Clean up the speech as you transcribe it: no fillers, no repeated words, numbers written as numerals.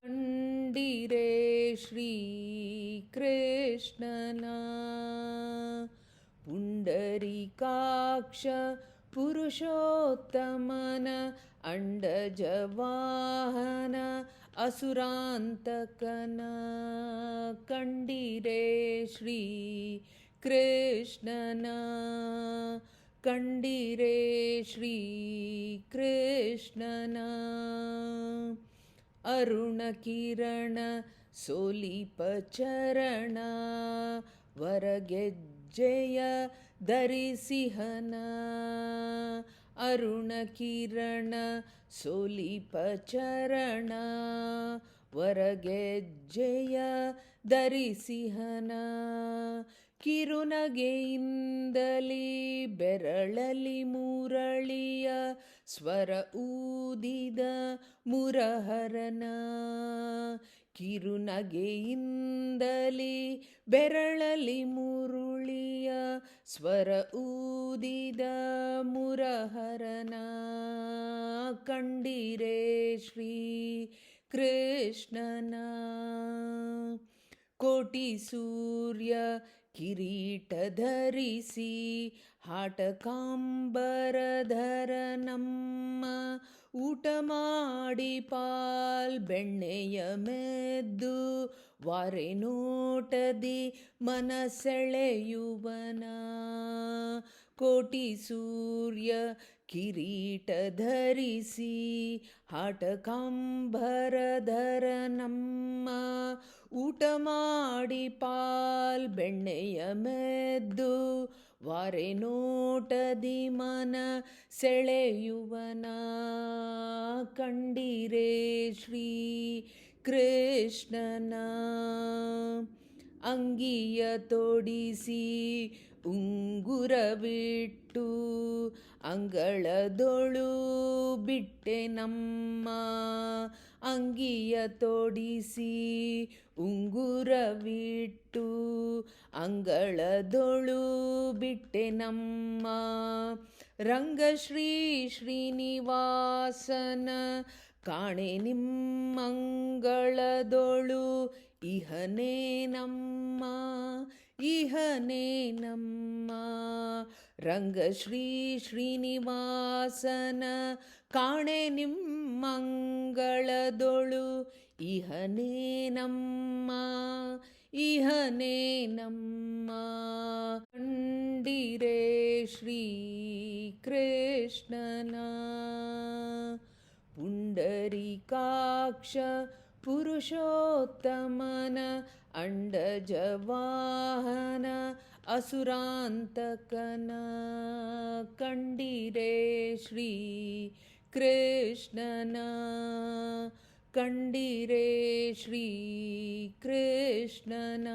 ಕಂಡಿರೆ ಶ್ರೀ ಕೃಷ್ಣನ ಪುಂಡರೀಕಾಕ್ಷ ಪುರುಷೋತ್ತಮನ ಅಂಡಜವಾಹನ ಅಸುರಾಂತಕನ ಕಂಡಿರೆ ಶ್ರೀ ಕೃಷ್ಣನ ಕಂಡಿರೆ ಶ್ರೀ ಕೃಷ್ಣನ ಅರುಣಕಿರಣ ಸೋಲಿಪ ಚರಣ ವರಗೆಜ್ಜೆಯ ಧರಿಸಿಹನ ಅರುಣಕಿರಣ ಸೋಲಿಪ ಚರಣ ವರಗೆಜ್ಜೆಯ ಧರಿಸಿಹನ ಕಿರುನಗೆಯಿಂದಲೇ ಬೆರಳಲಿ ಮುರಳಿಯ ಸ್ವರ ಊದಿದ ಮುರಹರನ ಕಿರುನಗೆಯಿಂದಲೇ ಬೆರಳಲಿ ಮುರುಳಿಯ ಸ್ವರ ಊದಿದ ಮುರಹರನ ಕಂಡಿರೆ ಶ್ರೀ ಕೃಷ್ಣನ ಕೋಟಿ ಸೂರ್ಯ ಕಿರೀಟ ಧರಿಸಿ ಹಾಟಕಾಂಬರಧರ ನಮ್ಮ ಊಟ ಮಾಡಿ ಪಾಲ್ ಬೆಣ್ಣೆಯ ಮೆದ್ದು ವಾರೆ ನೋಟದಿ ಮನಸೆಳೆಯುವನ ಕೋಟಿ ಸೂರ್ಯ ಕಿರೀಟ ಧರಿಸಿ ಹಾಟಕಾಂಬರಧರ ನಮ್ಮ ಊಟ ಮಾಡಿ ಪಾಲ್ ಬೆಣ್ಣೆಯ ಮೆದ್ದು ವಾರೆ ನೋಟದಿ ಮನ ಸೆಳೆಯುವನ ಕಂಡಿರೆ ಶ್ರೀ ಕೃಷ್ಣನ ಅಂಗಿಯ ತೊಡಿಸಿ ಉಂಗುರವಿಟ್ಟು ಅಂಗಳದೊಳು ಬಿಟ್ಟೆ ನಮ್ಮ ಅಂಗಿಯ ತೊಡಿಸಿ ಉಂಗುರವಿಟ್ಟು ಅಂಗಳದೊಳು ಬಿಟ್ಟೆ ನಮ್ಮ ರಂಗಶ್ರೀ ಶ್ರೀನಿವಾಸನ ಕಾಣೆ ನಿಮ್ಮಂಗಳದೊಳು ಇಹನೇ ನಮ್ಮ ಇಹನೇ ನಮ್ಮ ರಂಗಶ್ರೀ ಶ್ರೀನಿವಾಸನ ಕಾಣೆ ನಿಮ್ಮಂಗಳದೊಳು ಇಹನೇ ನಮ್ಮ ಇಹನೇ ನಮ್ಮ ಕಂಡಿರೆ ಶ್ರೀ ಕೃಷ್ಣನ ಪುಂಡರೀಕಾಕ್ಷ ಪುರುಷೋತ್ತಮನ ಅಂಡಜವಾಹನ ಅಸುರಾಂತಕನ ಕಂಡಿರೆ ಶ್ರೀ ಕೃಷ್ಣನ ಕಂಡಿರೆ ಶ್ರೀ ಕೃಷ್ಣನ